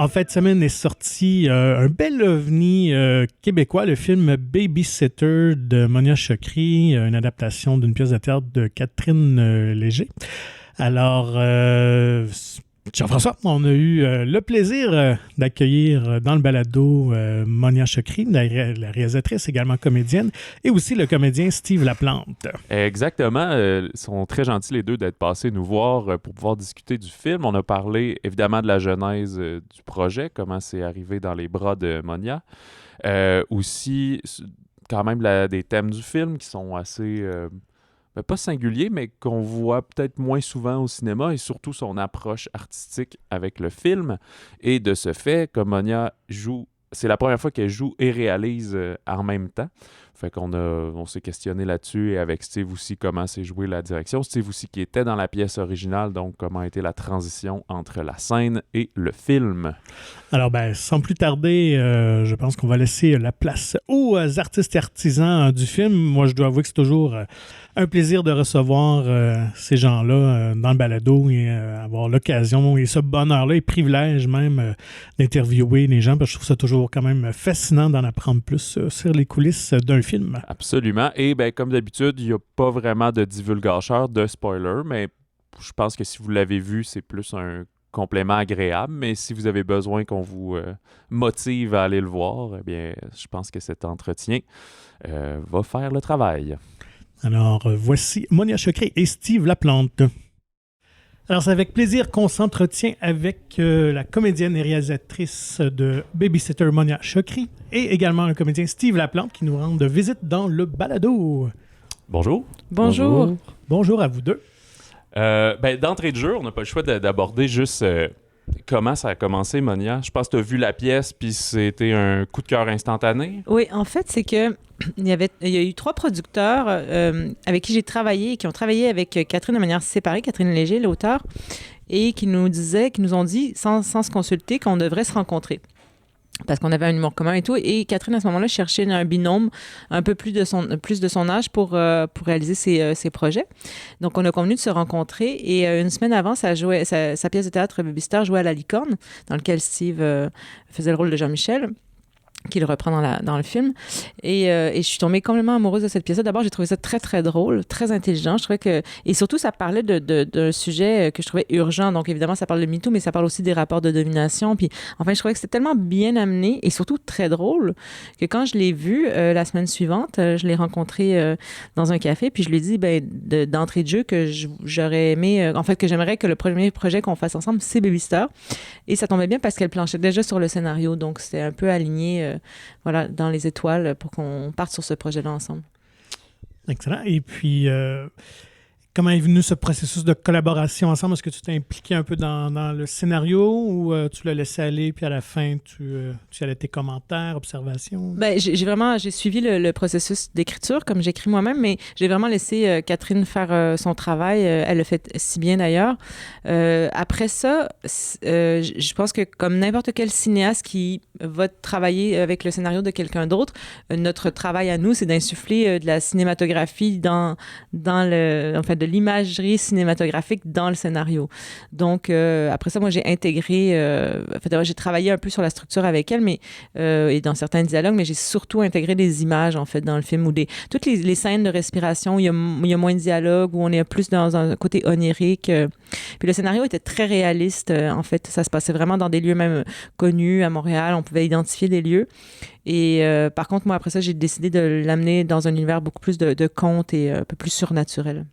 En fin de semaine est sorti un bel ovni québécois, le film Babysitter de Monia Chokri, une adaptation d'une pièce de théâtre de Catherine Léger. Alors, Jean-François, on a eu le plaisir d'accueillir dans le balado Monia Chokri, la réalisatrice, également comédienne, et aussi le comédien Steve Laplante. Exactement. Ils sont très gentils les deux d'être passés nous voir pour pouvoir discuter du film. On a parlé évidemment de la genèse du projet, comment c'est arrivé dans les bras de Monia. Aussi, quand même, des thèmes du film qui sont assez... pas singulier, mais qu'on voit peut-être moins souvent au cinéma, et surtout son approche artistique avec le film. Et de ce fait, comme Monia joue, c'est la première fois qu'elle joue et réalise en même temps. Fait on s'est questionné là-dessus, et avec Steve aussi, comment s'est joué la direction. Steve aussi qui était dans la pièce originale, donc comment a été la transition entre la scène et le film. Alors, sans plus tarder, je pense qu'on va laisser la place aux artistes et artisans du film. Moi, je dois avouer que c'est toujours un plaisir de recevoir ces gens-là dans le balado et avoir l'occasion et ce bonheur-là et privilège même d'interviewer les gens, parce que je trouve ça toujours quand même fascinant d'en apprendre plus sur les coulisses d'un film. Absolument. Et comme d'habitude, il n'y a pas vraiment de divulgateur, de spoiler, mais je pense que si vous l'avez vu, c'est plus un complément agréable, mais si vous avez besoin qu'on vous motive à aller le voir, eh bien, je pense que cet entretien va faire le travail. Alors, voici Monia Chokri et Steve Laplante. Alors, c'est avec plaisir qu'on s'entretient avec la comédienne et réalisatrice de Babysitter Monia Chokri et également le comédien Steve Laplante qui nous rendent visite dans le balado. Bonjour. Bonjour. Bonjour à vous deux. D'entrée de jeu, on n'a pas le choix d'aborder juste comment ça a commencé, Monia. Je pense que tu as vu la pièce, puis c'était un coup de cœur instantané. Oui, en fait, c'est que il y a eu 3 producteurs avec qui j'ai travaillé et qui ont travaillé avec Catherine de manière séparée, Catherine Léger, l'auteur, et qui nous ont dit, sans se consulter, qu'on devrait se rencontrer. Parce qu'on avait un humour commun et tout. Et Catherine, à ce moment-là, cherchait un binôme un peu plus de son âge pour réaliser ses projets. Donc, on a convenu de se rencontrer. Et une semaine avant, sa pièce de théâtre Babysitter jouait à La Licorne, dans lequel Steve faisait le rôle de Jean-Michel, qui le reprend dans le film. Et je suis tombée complètement amoureuse de cette pièce-là. D'abord, j'ai trouvé ça très, très drôle, très intelligent. Je trouvais que... Et surtout, ça parlait d'un sujet que je trouvais urgent. Donc, évidemment, ça parle de MeToo, mais ça parle aussi des rapports de domination. Puis, enfin, je trouvais que c'était tellement bien amené et surtout très drôle que quand je l'ai vu la semaine suivante, je l'ai rencontré dans un café, puis je lui ai dit, d'entrée de jeu, que j'aurais aimé... en fait, que j'aimerais que le premier projet qu'on fasse ensemble, c'est Babysitter. Et ça tombait bien parce qu'elle planchait déjà sur le scénario. Donc, c'était un peu aligné dans les étoiles pour qu'on parte sur ce projet-là ensemble. Excellent. Et puis, comment est venu ce processus de collaboration ensemble? Est-ce que tu t'es impliqué un peu dans le scénario ou tu l'as laissé aller, puis à la fin, tu allais tes commentaires, observations? J'ai suivi le processus d'écriture, comme j'écris moi-même, mais j'ai vraiment laissé Catherine faire son travail. Elle le fait si bien, d'ailleurs. Après ça, je pense que comme n'importe quel cinéaste qui va travailler avec le scénario de quelqu'un d'autre, notre travail à nous, c'est d'insuffler de la cinématographie de l'imagerie cinématographique dans le scénario. Donc, après ça, moi, j'ai intégré... j'ai travaillé un peu sur la structure avec elle, mais et dans certains dialogues, mais j'ai surtout intégré des images, en fait, dans le film, ou toutes les scènes de respiration, il y a moins de dialogue, où on est plus dans un côté onirique. Puis le scénario était très réaliste, en fait. Ça se passait vraiment dans des lieux même connus à Montréal. On pouvait identifier des lieux. Et par contre, moi, après ça, j'ai décidé de l'amener dans un univers beaucoup plus de contes et un peu plus surnaturel.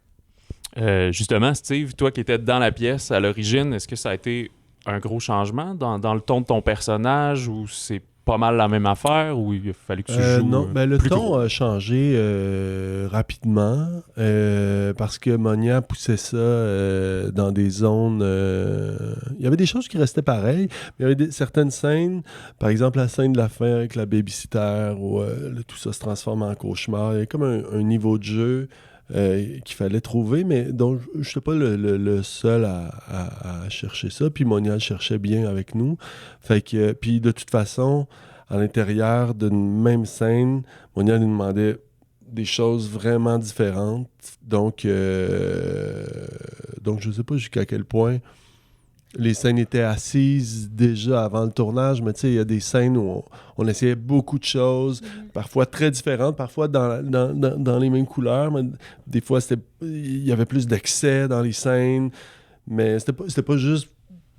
Justement, Steve, toi qui étais dans la pièce à l'origine, est-ce que ça a été un gros changement dans le ton de ton personnage, ou c'est pas mal la même affaire, ou il a fallu que tu joues Non, le plus ton gros? a changé rapidement parce que Monia poussait ça dans des zones... il y avait des choses qui restaient pareilles, mais il y avait certaines scènes, par exemple la scène de la fin avec la babysitter, où tout ça se transforme en cauchemar. Il y a comme un niveau de jeu qu'il fallait trouver, mais donc je n'étais pas le seul à chercher ça. Puis Monia le cherchait bien avec nous. Fait que, puis de toute façon, à l'intérieur d'une même scène, Monia nous demandait des choses vraiment différentes. Donc je ne sais pas jusqu'à quel point les scènes étaient assises déjà avant le tournage, mais tu sais, il y a des scènes où on essayait beaucoup de choses, parfois très différentes, parfois dans les mêmes couleurs, mais des fois, il y avait plus d'excès dans les scènes, mais c'était pas juste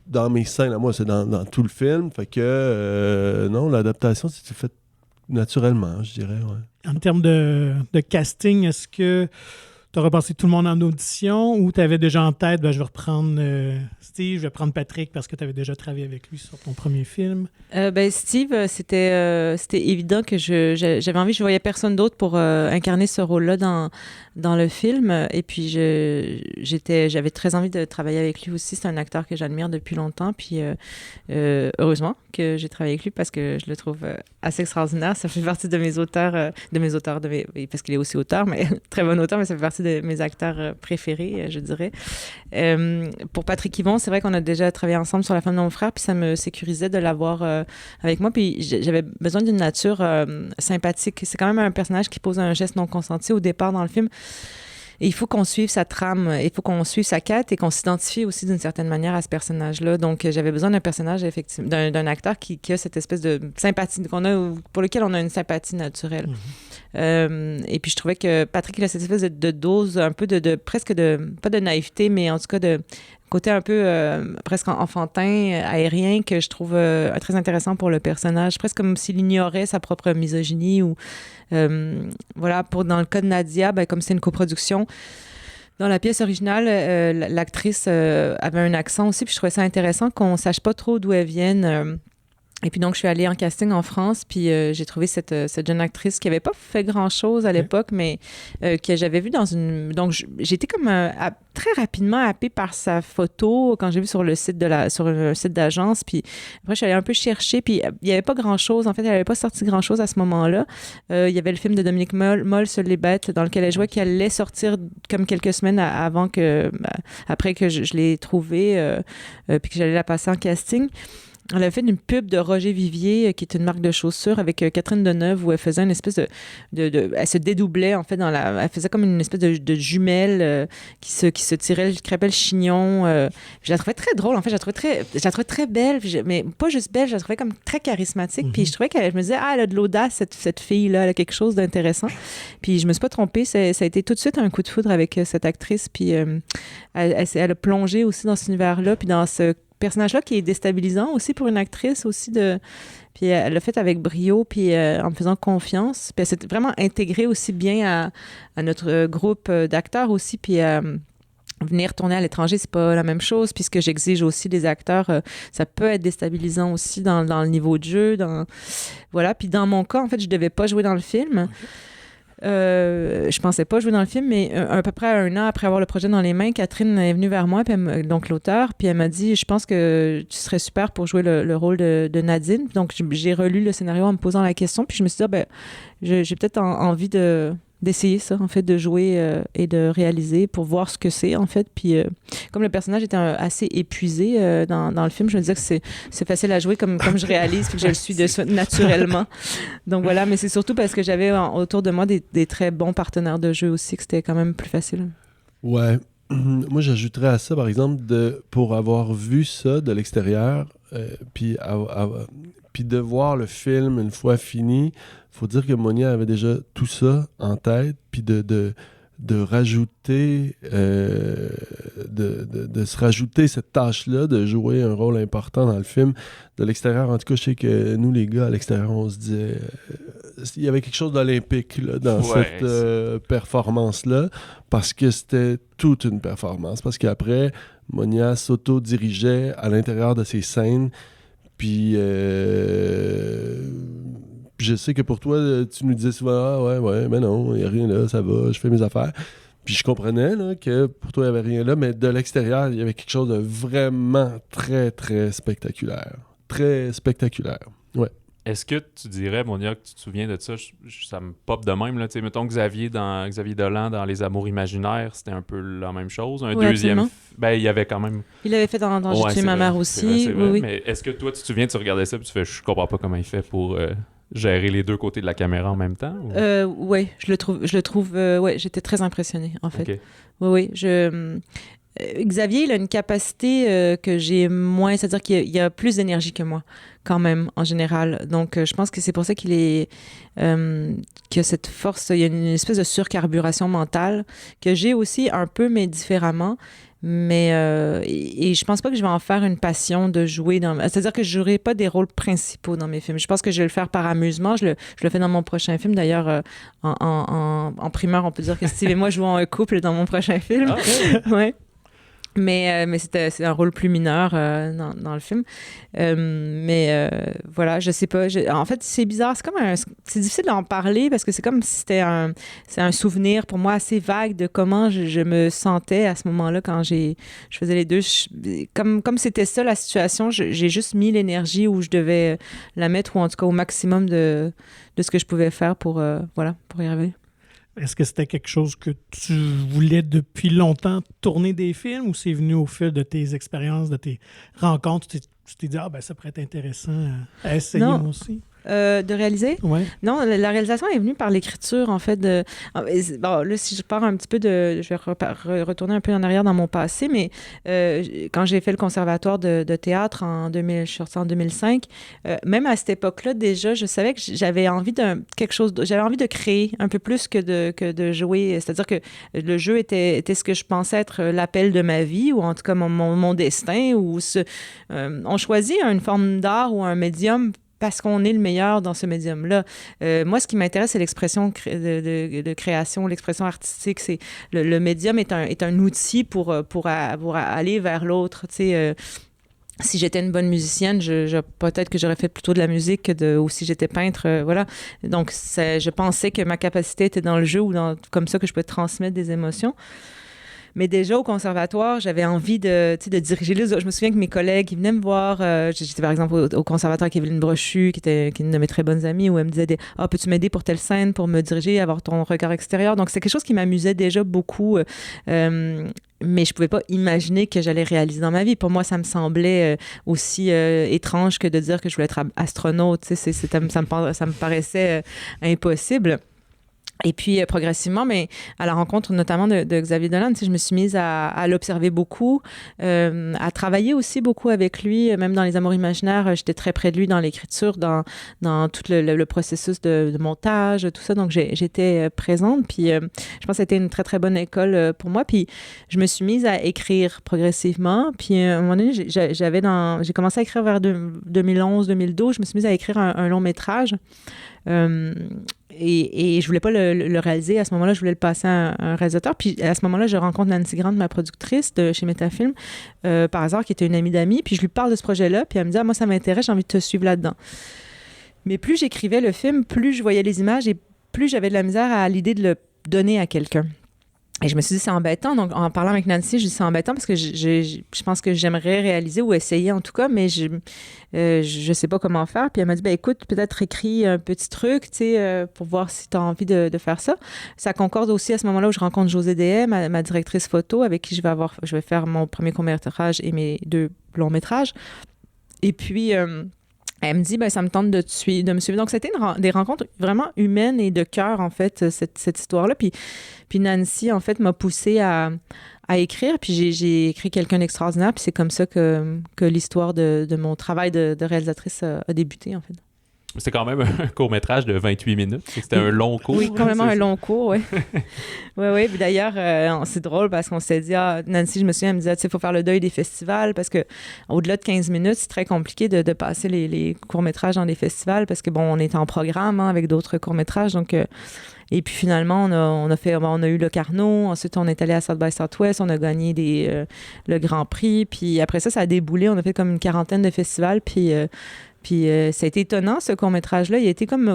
dans mes scènes à moi, c'est dans tout le film, fait que non, l'adaptation, c'était fait naturellement, je dirais, ouais. En termes de casting, est-ce que tu as repassé tout le monde en audition ou tu avais déjà en tête, je vais reprendre Steve, je vais prendre Patrick parce que tu avais déjà travaillé avec lui sur ton premier film? Steve, c'était évident que j'avais envie, je voyais personne d'autre pour incarner ce rôle-là dans le film. Et puis, j'avais très envie de travailler avec lui aussi. C'est un acteur que j'admire depuis longtemps. Puis, heureusement que j'ai travaillé avec lui parce que je le trouve assez extraordinaire. Ça fait partie de mes auteurs, parce qu'il est aussi auteur, mais très bon auteur, mais ça fait partie de mes acteurs préférés, je dirais. Pour Patrick Yvon, c'est vrai qu'on a déjà travaillé ensemble sur La femme de mon frère, puis ça me sécurisait de l'avoir avec moi. Puis j'avais besoin d'une nature sympathique. C'est quand même un personnage qui pose un geste non consenti au départ dans le film. Et il faut qu'on suive sa trame, il faut qu'on suive sa quête et qu'on s'identifie aussi d'une certaine manière à ce personnage-là. Donc, j'avais besoin d'un personnage, effectivement, d'un acteur qui a cette espèce de sympathie, pour lequel on a une sympathie naturelle. Et puis, je trouvais que Patrick, il a cette espèce de dose un peu presque pas de naïveté, mais en tout cas de côté un peu presque enfantin, aérien, que je trouve très intéressant pour le personnage, presque comme s'il ignorait sa propre misogynie ou voilà, dans le cas de Nadia, comme c'est une coproduction, dans la pièce originale, l'actrice avait un accent aussi, puis je trouvais ça intéressant qu'on sache pas trop d'où elle vienne. Et puis donc, je suis allée en casting en France, puis j'ai trouvé cette jeune actrice qui n'avait pas fait grand-chose à l'époque, mais que j'avais vue dans une... Donc, j'ai été comme très rapidement happée par sa photo quand j'ai vu sur le site sur un site d'agence, puis après, je suis allée un peu chercher, puis il n'y avait pas grand-chose. En fait, elle n'avait pas sorti grand-chose à ce moment-là. Il y avait le film de Dominique Moll, Seules les bêtes, dans lequel elle jouait, qui allait sortir comme quelques semaines après que je l'ai trouvée, puis que j'allais la passer en casting. Elle a fait une pub de Roger Vivier, qui est une marque de chaussures, avec Catherine Deneuve, où elle faisait une espèce elle se dédoublait, en fait, elle faisait comme une espèce de jumelle qui se tirait le crêpait chignon. Je la trouvais très drôle, en fait. Je la trouvais très belle, mais pas juste belle, je la trouvais comme très charismatique. Puis je trouvais je me disais, elle a de l'audace, cette fille-là, elle a quelque chose d'intéressant. Puis je me suis pas trompée, ça a été tout de suite un coup de foudre avec cette actrice. Puis elle a plongé aussi dans cet univers-là, puis dans ce personnage-là qui est déstabilisant aussi pour une actrice aussi puis elle l'a fait avec brio puis en me faisant confiance, puis elle s'est vraiment intégrée aussi bien à notre groupe d'acteurs aussi, puis venir tourner à l'étranger, c'est pas la même chose, puis ce que j'exige aussi des acteurs, ça peut être déstabilisant aussi dans le niveau de jeu, voilà. Puis dans mon cas, en fait, je devais pas jouer dans le film. Je pensais pas jouer dans le film, mais à peu près 1 an après avoir le projet dans les mains, Catherine est venue vers moi, puis donc l'auteur, puis elle m'a dit, je pense que tu serais super pour jouer le rôle de Nadine. Donc j'ai relu le scénario en me posant la question, puis je me suis dit, j'ai peut-être envie d'essayer ça, en fait, de jouer et de réaliser pour voir ce que c'est, en fait. Puis comme le personnage était assez épuisé dans le film, je me disais que c'est facile à jouer comme je réalise, puis que je le suis naturellement. Donc voilà, mais c'est surtout parce que j'avais autour de moi des très bons partenaires de jeu aussi, que c'était quand même plus facile. Ouais. Moi, j'ajouterais à ça, par exemple, pour avoir vu ça de l'extérieur, puis de voir le film une fois fini, faut dire que Monia avait déjà tout ça en tête, puis de rajouter, de se rajouter cette tâche-là, de jouer un rôle important dans le film. De l'extérieur, en tout cas, je sais que nous, les gars, à l'extérieur, on se disait... il y avait quelque chose d'olympique là, dans cette performance-là, parce que c'était toute une performance. Parce qu'après, Monia s'auto-dirigeait à l'intérieur de ses scènes, puis... je sais que pour toi, tu nous disais souvent « Ah ouais, mais non, il n'y a rien là, ça va, je fais mes affaires. » Puis je comprenais là, que pour toi, il n'y avait rien là, mais de l'extérieur, il y avait quelque chose de vraiment très, très spectaculaire. Très spectaculaire, ouais. Est-ce que tu dirais, Monia, que tu te souviens de ça? Ça me pop de même. Là. Mettons Xavier Dolan dans Les Amours imaginaires, c'était un peu la même chose. Un deuxième... il y avait quand même... Il l'avait fait dans J'ai tué ma mère aussi. C'est vrai. Oui. Mais est-ce que toi, tu te souviens, tu regardais ça et tu fais « Je comprends pas comment il fait pour... gérer les deux côtés de la caméra en même temps? Oui, je le trouve j'étais très impressionnée, en fait. Okay. Oui, Xavier, il a une capacité que j'ai moins, c'est-à-dire qu'il a plus d'énergie que moi, quand même, en général. Donc, je pense que c'est pour ça qu'il a cette force, il y a une espèce de surcarburation mentale que j'ai aussi un peu, mais différemment. Mais et je pense pas que je vais en faire une passion de jouer c'est-à-dire que je jouerai pas des rôles principaux dans mes films. Je pense que je vais le faire par amusement. Je le fais dans mon prochain film. D'ailleurs, en primeur, on peut dire que Steve et moi jouons un couple dans mon prochain film. Okay. Ouais. Mais c'est un rôle plus mineur dans le film. Voilà, je sais pas. En fait, c'est bizarre. C'est difficile d'en parler parce que c'est comme si c'est un souvenir pour moi assez vague de comment je me sentais à ce moment-là quand je faisais les deux. Comme c'était ça la situation, j'ai juste mis l'énergie où je devais la mettre, ou en tout cas au maximum de ce que je pouvais faire pour y arriver. Est-ce que c'était quelque chose que tu voulais depuis longtemps tourner des films, ou c'est venu au fil de tes expériences, de tes rencontres, tu t'es dit ça pourrait être intéressant à essayer moi aussi? De réaliser? Ouais. Non, la réalisation est venue par l'écriture, en fait. Bon, là, si je pars un petit peu je vais retourner un peu en arrière dans mon passé, mais quand j'ai fait le conservatoire de théâtre je suis sortie en 2005, même à cette époque-là, déjà, je savais que j'avais envie j'avais envie de créer un peu plus que de jouer. C'est-à-dire que le jeu était ce que je pensais être l'appel de ma vie, ou en tout cas mon destin, on choisit une forme d'art ou un médium parce qu'on est le meilleur dans ce médium-là. Moi, ce qui m'intéresse, c'est l'expression de création, l'expression artistique. C'est le médium est un outil pour aller vers l'autre. Tu sais, si j'étais une bonne musicienne, peut-être que j'aurais fait plutôt de la musique, ou si j'étais peintre, voilà. Donc, je pensais que ma capacité était dans le jeu, ou comme ça que je peux transmettre des émotions. Mais déjà, au conservatoire, j'avais envie de diriger les autres. Je me souviens que mes collègues, ils venaient me voir. J'étais par exemple au conservatoire avec Evelyne Brochu, qui est une de mes très bonnes amies, où elle me disait peux-tu m'aider pour telle scène, pour me diriger, avoir ton regard extérieur. Donc, c'est quelque chose qui m'amusait déjà beaucoup. Mais je pouvais pas imaginer que j'allais réaliser dans ma vie. Pour moi, ça me semblait aussi étrange que de dire que je voulais être astronaute. Ça me paraissait impossible. Et puis, progressivement, mais à la rencontre notamment de Xavier Dolan, je me suis mise à l'observer beaucoup, à travailler aussi beaucoup avec lui, même dans Les Amours imaginaires. J'étais très près de lui dans l'écriture, dans tout le processus de montage, tout ça. Donc, j'étais présente. Puis, je pense que c'était une très, très bonne école pour moi. Puis, je me suis mise à écrire progressivement. Puis, à un moment donné, j'ai commencé à écrire vers 2011-2012. Je me suis mise à écrire un long métrage. Et je voulais pas le réaliser. À ce moment-là, je voulais le passer à un réalisateur. Puis à ce moment-là, je rencontre Nancy Grant, ma productrice de chez Métafilm, par hasard, qui était une amie d'amis. Puis je lui parle de ce projet-là. Puis elle me dit moi, ça m'intéresse, j'ai envie de te suivre là-dedans. Mais plus j'écrivais le film, plus je voyais les images et plus j'avais de la misère à l'idée de le donner à quelqu'un. Et je me suis dit, c'est embêtant. Donc, en parlant avec Nancy, je dis, c'est embêtant parce que je pense que j'aimerais réaliser, ou essayer en tout cas, mais je sais pas comment faire. Puis elle m'a dit, écoute, peut-être écris un petit truc, tu sais, pour voir si tu as envie de faire ça. Ça concorde aussi à ce moment-là où je rencontre Josée Dehaye, ma directrice photo, avec qui je vais faire mon premier court-métrage et mes 2 longs métrages. Et puis, elle me dit, ça me tente de me suivre. Donc, c'était des rencontres vraiment humaines et de cœur, en fait, cette histoire-là. Puis Nancy, en fait, m'a poussée à écrire. Puis j'ai écrit quelqu'un d'extraordinaire. Puis c'est comme ça que l'histoire de mon travail de réalisatrice a débuté, en fait. C'est quand même un court-métrage de 28 minutes. C'était un long cours. Oui, complètement un long cours, oui. Oui. Puis d'ailleurs, c'est drôle parce qu'on s'est dit, Nancy, je me souviens, elle me disait, il faut faire le deuil des festivals parce qu'au-delà de 15 minutes, c'est très compliqué de passer les courts-métrages dans les festivals parce que, on est en programme avec d'autres courts-métrages. Donc, et puis finalement, on a eu le Carnot. Ensuite, on est allé à South by Southwest. On a gagné le Grand Prix. Puis après ça a déboulé. On a fait comme une 40aine de festivals. Puis ça a été étonnant, ce court-métrage-là.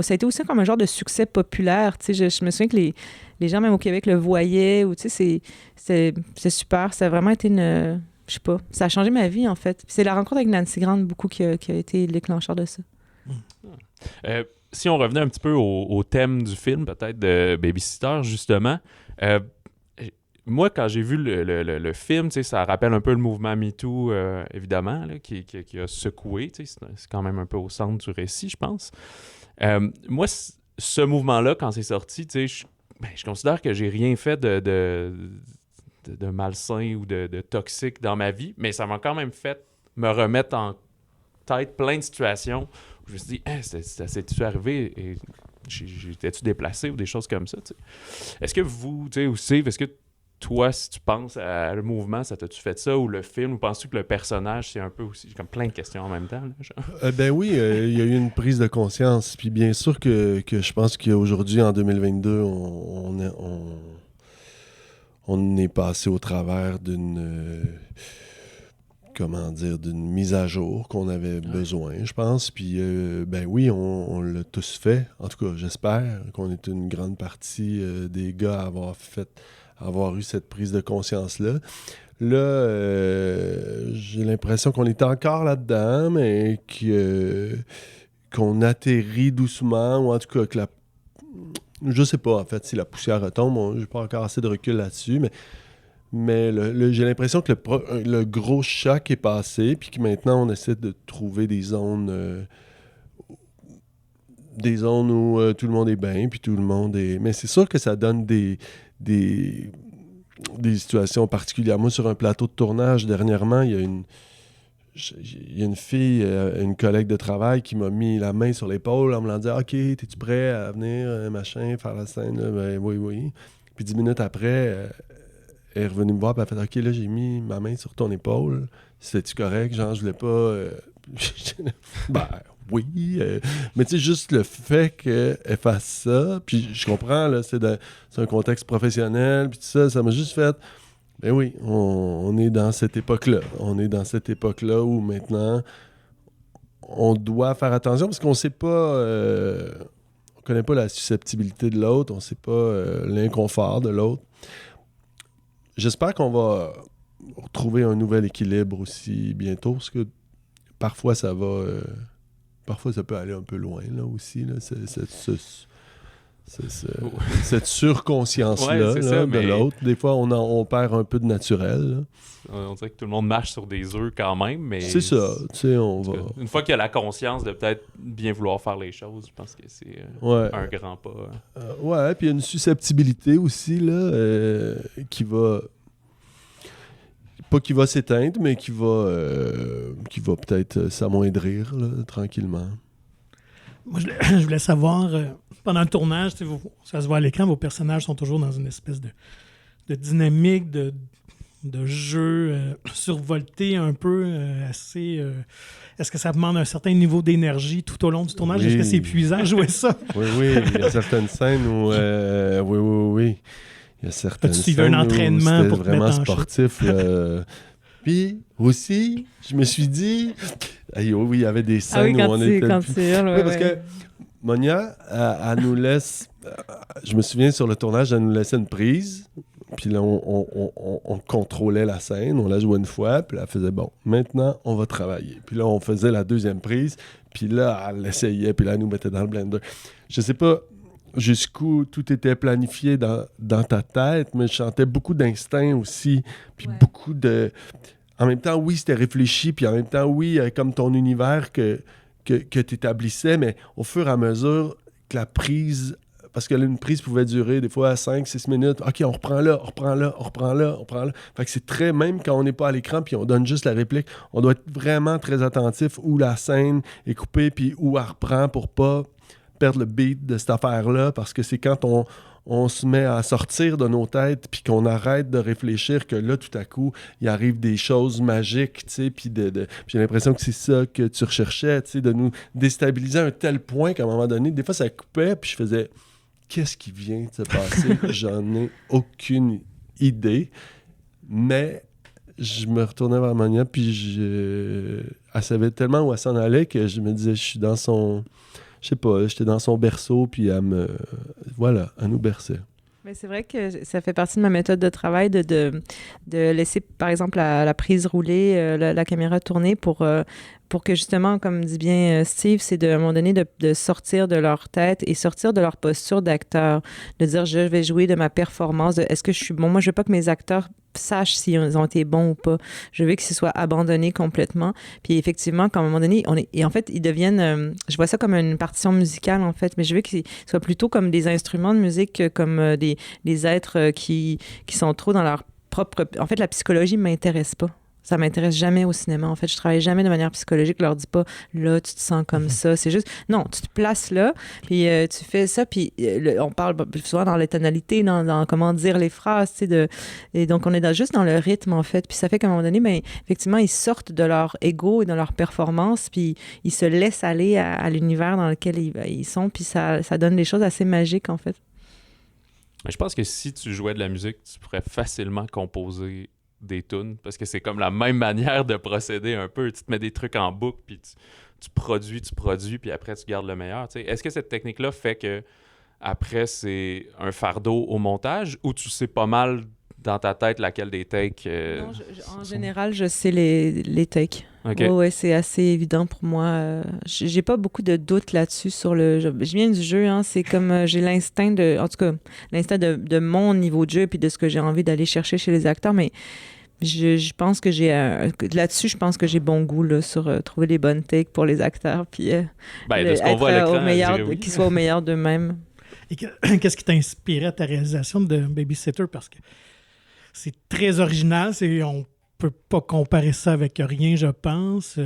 Ça a été aussi comme un genre de succès populaire. Tu sais, je me souviens que les gens, même au Québec, le voyaient. Ou, tu sais, c'est super. Ça a vraiment été je sais pas, ça a changé ma vie, en fait. Puis c'est la rencontre avec Nancy Grant, beaucoup, qui a été le déclencheur de ça. Si on revenait un petit peu au thème du film, peut-être de Babysitter, justement, moi, quand j'ai vu le film, ça rappelle un peu le mouvement MeToo, évidemment, là, qui a secoué. C'est quand même un peu au centre du récit, je pense. Moi, ce mouvement-là, quand c'est sorti, je considère que j'ai rien fait de malsain ou de toxique dans ma vie, mais ça m'a quand même fait me remettre en tête plein de situations où je me suis dit, ça s'est-tu arrivé et j'étais-tu déplacé ou des choses comme ça, tu sais. Est-ce que vous, tu sais, aussi, est-ce que toi, si tu penses à le mouvement, ça t'a-tu fait ça, ou le film, ou penses-tu que le personnage, c'est un peu aussi, comme plein de questions en même temps, là, genre? Ben oui, il y a eu une prise de conscience. Puis bien sûr que je pense qu'aujourd'hui, en 2022, on est passé au travers d'une d'une mise à jour qu'on avait besoin, je pense. Puis ben oui, on l'a tous fait. En tout cas, j'espère qu'on est une grande partie des gars à avoir eu cette prise de conscience-là. Là, j'ai l'impression qu'on est encore là-dedans, mais qu'on atterrit doucement, ou en tout cas que je sais pas, en fait, si la poussière retombe. J'ai pas encore assez de recul là-dessus, mais j'ai l'impression que le gros choc est passé, puis que maintenant, on essaie de trouver des zones où tout le monde est bien, puis tout le monde est... Mais c'est sûr que ça donne des situations particulières. Moi, sur un plateau de tournage, dernièrement, il y a une fille, une collègue de travail qui m'a mis la main sur l'épaule en me disant « OK, t'es-tu prêt à venir, machin, faire la scène? » Ben oui. Puis 10 minutes après, elle est revenue me voir, puis elle a fait « OK, là, j'ai mis ma main sur ton épaule. C'était-tu correct? Genre, je voulais pas... Ben... Oui, mais tu sais, juste le fait qu'elle fasse ça, puis je comprends, là, c'est un contexte professionnel, puis tout ça, ça m'a juste fait, ben oui, on est dans cette époque-là. On est dans cette époque-là où maintenant, on doit faire attention, parce qu'on sait pas, on connaît pas la susceptibilité de l'autre, on sait pas l'inconfort de l'autre. J'espère qu'on va retrouver un nouvel équilibre aussi bientôt, parce que parfois, ça va... Parfois, ça peut aller un peu loin, là, aussi, là, cette surconscience-là de l'autre. Des fois, on perd un peu de naturel. Là. On dirait que tout le monde marche sur des œufs quand même, mais... C'est ça, tu sais, on va... Une fois qu'il y a la conscience de peut-être bien vouloir faire les choses, je pense que c'est un grand pas. Ouais, puis il y a une susceptibilité aussi, là, qui va... Pas qui va s'éteindre, mais qui va peut-être s'amoindrir là, tranquillement. Moi, je voulais savoir, pendant le tournage, ça se voit à l'écran, vos personnages sont toujours dans une espèce de dynamique, de jeu survolté un peu, assez... Est-ce que ça demande un certain niveau d'énergie tout au long du tournage? Oui. Est-ce que c'est épuisant de jouer ça? Oui, il y a certaines scènes où... oui. Il y a certaines scènes un entraînement où pour c'était vraiment te mettre en sportif. Puis aussi, je me suis dit... oui, il y avait des scènes où on était... Oui, parce que Monia, elle nous laisse... je me souviens, sur le tournage, elle nous laissait une prise. Puis là, on contrôlait la scène. On la jouait une fois. Puis là, elle faisait, bon, maintenant, on va travailler. Puis là, on faisait la deuxième prise. Puis là, elle l'essayait. Puis là, elle nous mettait dans le blender. Je sais pas... jusqu'où tout était planifié dans ta tête, mais je sentais beaucoup d'instinct aussi, puis beaucoup de... En même temps, oui, c'était réfléchi, puis en même temps, oui, comme ton univers que tu établissais, mais au fur et à mesure que la prise... Parce que là, une prise pouvait durer des fois 5-6 minutes. OK, on reprend là. Fait que c'est très... Même quand on n'est pas à l'écran, puis on donne juste la réplique, on doit être vraiment très attentif où la scène est coupée, puis où elle reprend pour pas... perdre le beat de cette affaire-là, parce que c'est quand on se met à sortir de nos têtes puis qu'on arrête de réfléchir que là, tout à coup, il arrive des choses magiques, tu sais, puis j'ai l'impression que c'est ça que tu recherchais, tu sais, de nous déstabiliser à un tel point qu'à un moment donné, des fois, ça coupait, puis je faisais « Qu'est-ce qui vient de se passer? » J'en ai aucune idée, mais je me retournais vers Monia, puis elle savait tellement où elle s'en allait que je me disais « Je suis dans son... » Je sais pas, j'étais dans son berceau, puis elle nous berçait. Mais c'est vrai que ça fait partie de ma méthode de travail de laisser, par exemple, la prise rouler, la caméra tourner pour que justement, comme dit bien Steve, c'est à un moment donné de sortir de leur tête et sortir de leur posture d'acteur, de dire je vais jouer de ma performance, est-ce que je suis bon? Moi, je veux pas que mes acteurs sachent s'ils ont été bons ou pas. Je veux que ce soit abandonné complètement. Puis effectivement, qu'à un moment donné, et en fait, ils deviennent... je vois ça comme une partition musicale, en fait, mais je veux qu'ils soient plutôt comme des instruments de musique, comme des êtres qui sont trop dans leur propre... En fait, la psychologie ne m'intéresse pas. Ça m'intéresse jamais au cinéma. En fait, je travaille jamais de manière psychologique. Je leur dis pas, là, tu te sens comme ça. C'est juste, non, tu te places là, puis tu fais ça, puis on parle souvent dans les tonalités, dans comment dire les phrases, tu sais, et donc on est juste dans le rythme, en fait. Puis ça fait qu'à un moment donné, ben, effectivement, ils sortent de leur ego et de leur performance, puis ils se laissent aller à l'univers dans lequel ils sont, puis ça donne des choses assez magiques, en fait. Je pense que si tu jouais de la musique, tu pourrais facilement composer des tunes, parce que c'est comme la même manière de procéder un peu. Tu te mets des trucs en boucle, puis tu produis, puis après, tu gardes le meilleur. T'sais. Est-ce que cette technique-là fait que après c'est un fardeau au montage, ou tu sais pas mal dans ta tête laquelle des takes... Non, en général, je sais les takes. Okay. Ouais, c'est assez évident pour moi. J'ai pas beaucoup de doutes là-dessus sur le... Je viens du jeu, hein, c'est comme j'ai l'instinct de... En tout cas, l'instinct de mon niveau de jeu puis de ce que j'ai envie d'aller chercher chez les acteurs, mais je pense que j'ai... là-dessus, je pense que j'ai bon goût là, sur trouver les bonnes takes pour les acteurs puis de ce qu'on voit à l'écran, qu'ils soient au meilleur d'eux-mêmes. Et qu'est-ce qui t'a inspiré à ta réalisation de Babysitter? Parce que c'est très original, on peut pas comparer ça avec rien, je pense.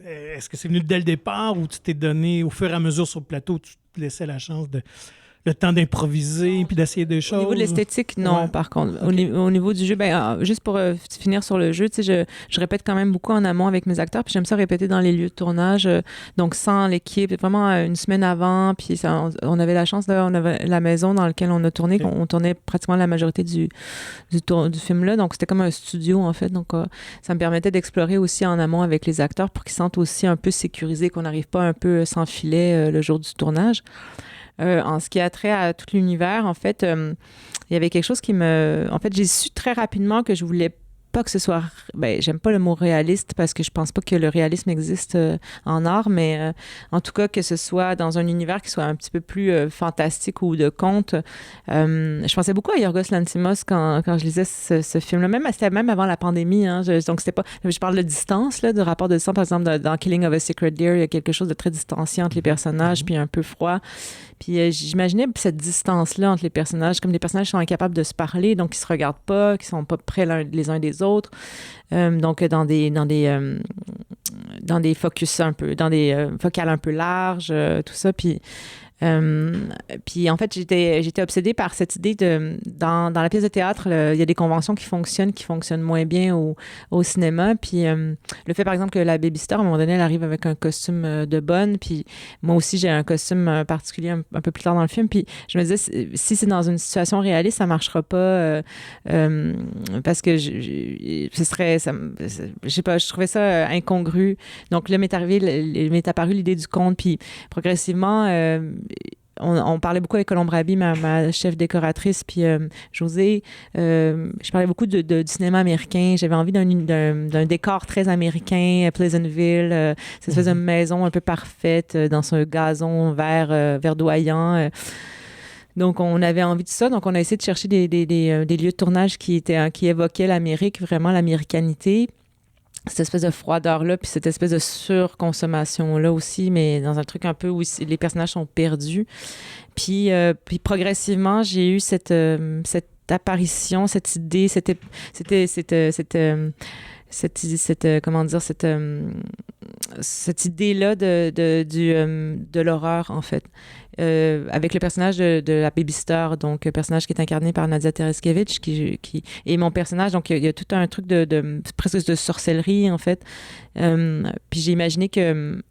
Est-ce que c'est venu dès le départ ou tu t'es donné, au fur et à mesure sur le plateau, tu te laissais la chance le temps d'improviser puis d'essayer des choses? Au niveau de l'esthétique, non, par contre. Okay. Au niveau du jeu, juste pour finir sur le jeu, tu sais, je répète quand même beaucoup en amont avec mes acteurs, puis j'aime ça répéter dans les lieux de tournage, donc sans l'équipe, vraiment une semaine avant, puis on avait la chance, on avait la maison dans laquelle on a tourné, okay. On tournait pratiquement la majorité du film-là, donc c'était comme un studio, en fait, donc ça me permettait d'explorer aussi en amont avec les acteurs pour qu'ils sentent aussi un peu sécurisés, qu'on n'arrive pas un peu sans filet le jour du tournage. En ce qui a trait à tout l'univers, en fait, il y avait quelque chose qui me... En fait, j'ai su très rapidement que je voulais pas que ce soit... j'aime pas le mot réaliste parce que je pense pas que le réalisme existe en art, mais en tout cas, que ce soit dans un univers qui soit un petit peu plus fantastique ou de conte. Je pensais beaucoup à Yorgos Lanthimos quand je lisais ce film-là. C'était même avant la pandémie. Hein, donc, c'était pas... Je parle de distance, là, de rapport de distance. Par exemple, dans Killing of a Sacred Deer, il y a quelque chose de très distancié entre les personnages, puis un peu froid. Puis j'imaginais cette distance-là entre les personnages, comme les personnages sont incapables de se parler, donc ils se regardent pas, qu'ils sont pas près les uns des autres. Donc dans des focus un peu, dans des focales un peu larges, tout ça. Puis en fait, j'étais obsédée par cette idée dans la pièce de théâtre, il y a des conventions qui fonctionnent moins bien au cinéma. Puis le fait, par exemple, que la babysitter, à un moment donné, elle arrive avec un costume de bonne. Puis moi aussi, j'ai un costume particulier un peu plus tard dans le film. Puis je me disais, si c'est dans une situation réaliste, ça marchera pas parce que ce serait, je sais pas, je trouvais ça incongru. Donc là, m'est apparue l'idée du conte. Puis progressivement, on parlait beaucoup avec Colombe Rabi, ma chef décoratrice, puis José. Je parlais beaucoup du cinéma américain. J'avais envie d'un décor très américain, Pleasantville, cette espèce de maison un peu parfaite dans ce gazon verdoyant. Donc, on avait envie de ça. Donc, on a essayé de chercher des lieux de tournage qui évoquaient l'Amérique, vraiment l'américanité. Cette espèce de froideur-là, puis cette espèce de surconsommation-là aussi, mais dans un truc un peu où les personnages sont perdus. Puis progressivement, j'ai eu cette apparition, cette idée, cette idée-là de l'horreur, en fait. Avec le personnage de la babysitter, donc personnage qui est incarné par Nadia Tereskevich, qui est mon personnage. Donc, il y a tout un truc presque de sorcellerie, en fait. Puis j'ai imaginé que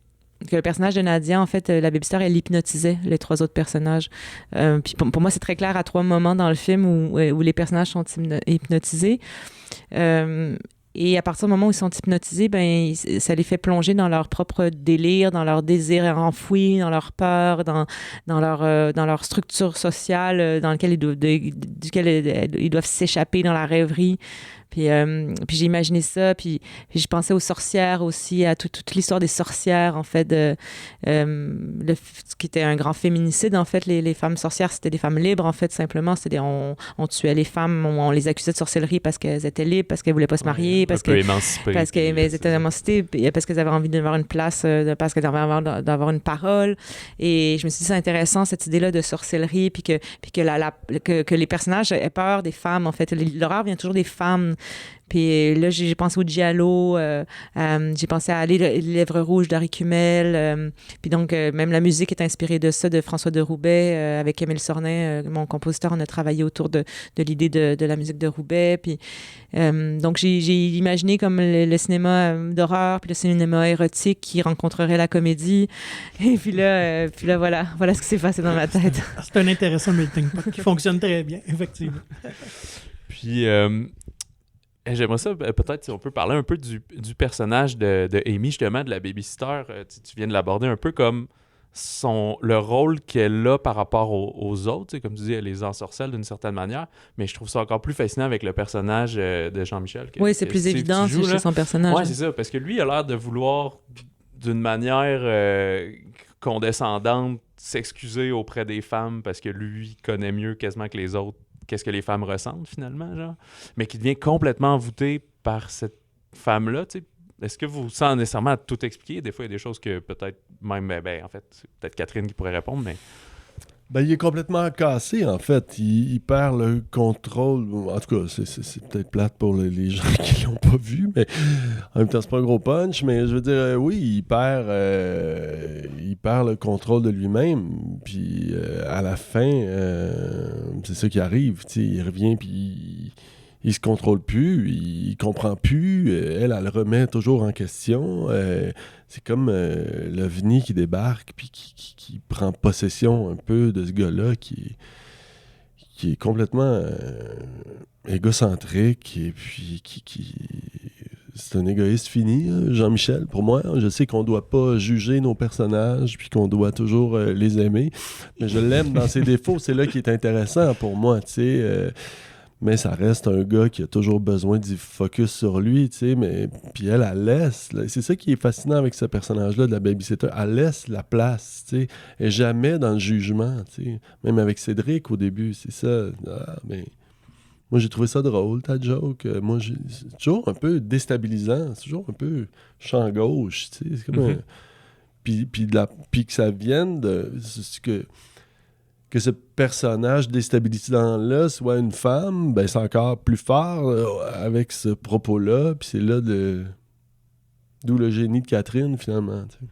le personnage de Nadia, en fait, la babysitter, elle hypnotisait les trois autres personnages. Puis pour moi, c'est très clair à 3 moments dans le film où les personnages sont hypnotisés. Et à partir du moment où ils sont hypnotisés, ça les fait plonger dans leur propre délire, dans leur désir enfoui, dans leur peur, dans leur structure sociale dans laquelle duquel ils doivent s'échapper dans la rêverie. Puis j'ai imaginé ça, puis je pensais aux sorcières aussi, à toute l'histoire des sorcières, en fait, ce qui était un grand féminicide, en fait. Les femmes sorcières, c'était des femmes libres, en fait, simplement. On tuait les femmes, on les accusait de sorcellerie parce qu'elles étaient libres, parce qu'elles voulaient pas se marier, parce qu'elles étaient émancipées, parce qu'elles avaient envie d'avoir une place, parce qu'elles avaient envie d'avoir une parole. Et je me suis dit, c'est intéressant, cette idée-là de sorcellerie, puis que les personnages aient peur des femmes, en fait. L'horreur vient toujours des femmes. Puis là, j'ai pensé au giallo, j'ai pensé à Les Lèvres Rouges d'Harry Kumel. Puis donc, même la musique est inspirée de ça, de François de Roubaix, avec Émile Sornet, mon compositeur. On a travaillé autour de l'idée de la musique de Roubaix. Puis, donc, j'ai imaginé comme le cinéma d'horreur, puis le cinéma érotique qui rencontrerait la comédie. Et puis là voilà ce qui s'est passé dans ma tête. C'est un intéressant melting pot qui fonctionne très bien, effectivement. Puis... j'aimerais ça, peut-être, si on peut parler un peu du personnage de Amy, justement, de la babysitter. Tu viens de l'aborder un peu comme le rôle qu'elle a par rapport aux autres. Comme tu dis, elle les ensorcelle d'une certaine manière. Mais je trouve ça encore plus fascinant avec le personnage de Jean-Michel. Oui, c'est plus évident chez son personnage. Oui, c'est ça. Parce que lui, il a l'air de vouloir, d'une manière condescendante, s'excuser auprès des femmes parce que lui connaît mieux quasiment que les autres qu'est-ce que les femmes ressentent, finalement, genre. Mais qui devient complètement envoûté par cette femme-là, tu sais. Est-ce que vous, sans nécessairement tout expliquer, des fois, il y a des choses que peut-être même, en fait, c'est peut-être Catherine qui pourrait répondre, mais... Il est complètement cassé, en fait. Il perd le contrôle. En tout cas, c'est peut-être plate pour les gens qui l'ont pas vu, mais en même temps, c'est pas un gros punch. Mais je veux dire, oui, il perd le contrôle de lui-même. Puis à la fin, c'est ça qui arrive. Il revient, puis il se contrôle plus, il comprend plus. Elle le remet toujours en question. C'est comme l'OVNI qui débarque puis qui prend possession un peu de ce gars-là qui est complètement égocentrique et puis qui c'est un égoïste fini, Jean-Michel, pour moi. Je sais qu'on doit pas juger nos personnages puis qu'on doit toujours les aimer, mais je l'aime dans ses défauts. C'est là qui est intéressant pour moi, tu sais. Mais ça reste un gars qui a toujours besoin d'y focus sur lui, tu sais, mais puis elle laisse. C'est ça qui est fascinant avec ce personnage-là de la babysitter. Elle laisse la place, tu sais. Elle est jamais dans le jugement, tu sais. Même avec Cédric au début, c'est ça. Mais moi, j'ai trouvé ça drôle, ta joke. Moi, c'est toujours un peu déstabilisant. C'est toujours un peu champ gauche, tu sais. C'est comme puis que ça vienne de... Que ce personnage déstabilisant-là soit une femme, ben c'est encore plus fort avec ce propos-là. Puis c'est là d'où le génie de Catherine, finalement. Tu sais.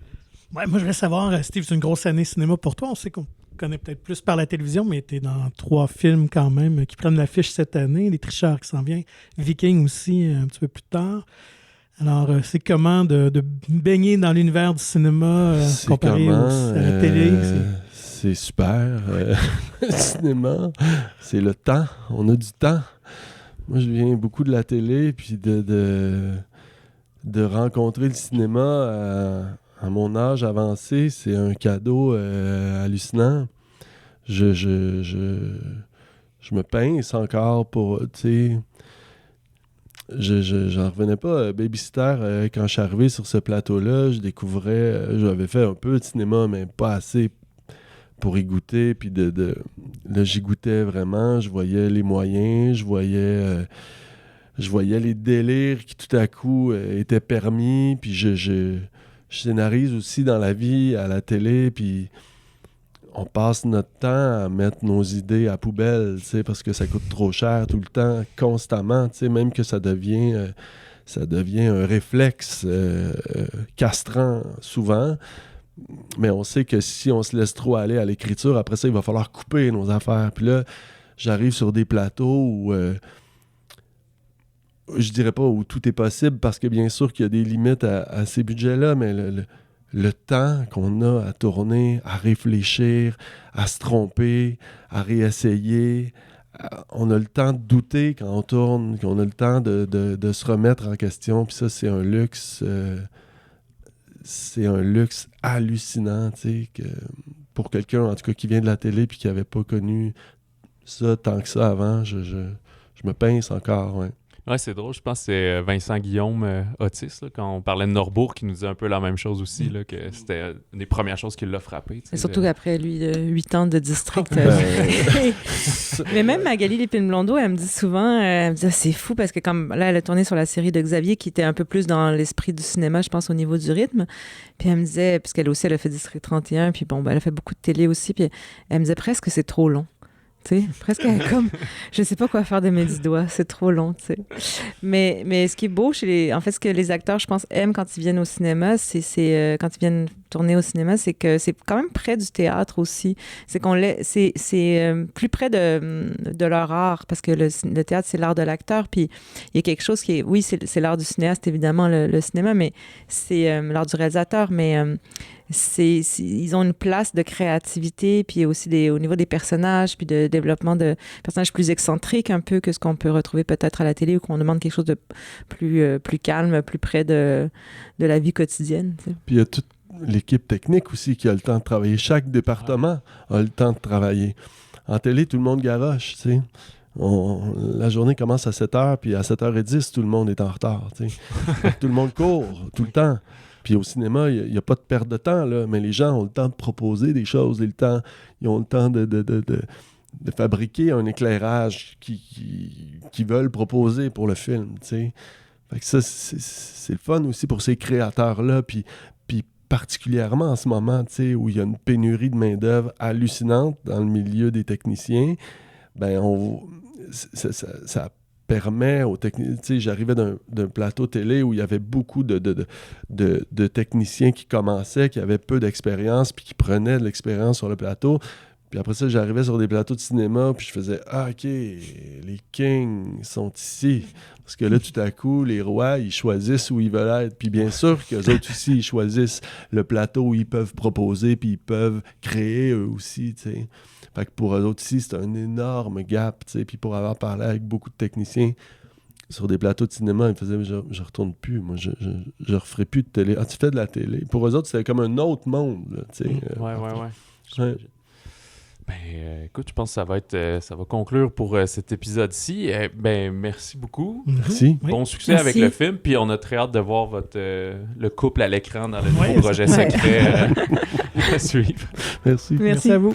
Ouais, moi, je voudrais savoir, Steve, c'est une grosse année cinéma pour toi. On sait qu'on connaît peut-être plus par la télévision, mais tu es dans 3 films quand même qui prennent l'affiche cette année. Les Tricheurs qui s'en vient. Viking aussi, un petit peu plus tard. Alors, c'est comment de baigner dans l'univers du cinéma comparé à la télé? C'est super. Le cinéma, c'est le temps. On a du temps. Moi, je viens beaucoup de la télé, puis de rencontrer le cinéma à mon âge avancé, c'est un cadeau hallucinant. Je me pince encore pour, tu sais... J'en revenais pas. Babysitter, quand je suis arrivé sur ce plateau-là, je découvrais... j'avais fait un peu de cinéma, mais pas assez pour y goûter, puis là, j'y goûtais vraiment, je voyais les moyens, je voyais les délires qui tout à coup étaient permis, puis je scénarise aussi dans la vie, à la télé, puis on passe notre temps à mettre nos idées à poubelle, tu sais, parce que ça coûte trop cher tout le temps, constamment, tu sais, même que ça devient un réflexe castrant souvent. Mais on sait que si on se laisse trop aller à l'écriture, après ça, il va falloir couper nos affaires. Puis là, j'arrive sur des plateaux où je dirais pas où tout est possible, parce que bien sûr qu'il y a des limites à ces budgets-là, mais le temps qu'on a à tourner, à réfléchir, à se tromper, à réessayer, on a le temps de douter quand on tourne, qu'on a le temps de se remettre en question. Puis ça, c'est un luxe... c'est un luxe hallucinant, tu sais, pour quelqu'un, en tout cas, qui vient de la télé puis qui n'avait pas connu ça tant que ça avant, je me pince encore, ouais. Ouais, c'est drôle. Je pense que c'est Vincent Guillaume, Otis, là, quand on parlait de Norbourg, qui nous disait un peu la même chose aussi, là, que c'était une des premières choses qui l'a frappé. Et surtout qu'après, lui, 8 ans de district. Mais même Magali Lépine-Blondeau, elle me dit souvent, elle me dit, ah, c'est fou parce que comme là, elle a tourné sur la série de Xavier qui était un peu plus dans l'esprit du cinéma, je pense, au niveau du rythme. Puis elle me disait, puisqu'elle aussi, elle a fait District 31, puis bon, ben, elle a fait beaucoup de télé aussi, puis elle me disait presque que c'est trop long. Tu sais, presque comme, je sais pas quoi faire de mes 10 doigts, c'est trop long, tu sais. Mais ce qui est beau en fait, ce que les acteurs, je pense, aiment quand ils viennent au cinéma, c'est quand ils viennent tourner au cinéma, c'est que c'est quand même près du théâtre aussi. C'est plus près de leur art, parce que le théâtre, c'est l'art de l'acteur, puis il y a quelque chose qui est, oui, c'est l'art du cinéaste, évidemment, le cinéma, mais c'est l'art du réalisateur, mais ils ont une place de créativité, puis aussi au niveau des personnages, puis de développement de personnages plus excentriques un peu que ce qu'on peut retrouver peut-être à la télé, ou qu'on demande quelque chose de plus calme, plus près de la vie quotidienne. Tu sais. Puis il y a toute l'équipe technique aussi qui a le temps de travailler. Chaque département a le temps de travailler. En télé, tout le monde garoche, tu sais. La journée commence à 7h, puis à 7h10, tout le monde est en retard, tu sais. Tout le monde court, tout le temps. Puis au cinéma, il n'y a pas de perte de temps, là, mais les gens ont le temps de proposer des choses, ils ont le temps de fabriquer un éclairage qu'ils veulent proposer pour le film, tu sais. Fait que ça, c'est le fun aussi pour ces créateurs-là, puis particulièrement en ce moment, tu sais, où il y a une pénurie de main-d'œuvre hallucinante dans le milieu des techniciens, ben ça permet aux techniciens... Tu sais, j'arrivais d'un plateau télé où il y avait beaucoup de techniciens qui commençaient, qui avaient peu d'expérience, puis qui prenaient de l'expérience sur le plateau. Puis après ça, j'arrivais sur des plateaux de cinéma, puis je faisais « Ah, OK, les kings sont ici. » Parce que là, tout à coup, les rois, ils choisissent où ils veulent être. Puis bien sûr qu'eux autres aussi, ils choisissent le plateau où ils peuvent proposer, puis ils peuvent créer eux aussi, tu sais. Fait que pour eux autres ici, c'est un énorme gap, tu sais. Puis pour avoir parlé avec beaucoup de techniciens sur des plateaux de cinéma, ils me faisaient « Je retourne plus, moi, je referai plus de télé. » Ah, tu fais de la télé. Pour eux autres, c'était comme un autre monde, là, tu sais. Ouais. Ben, écoute, je pense que ça va conclure pour cet épisode-ci. Ben, merci beaucoup. Merci. Bon succès avec le film. Puis on a très hâte de voir le couple à l'écran dans le nouveau projet secret à suivre. Merci. Merci à vous.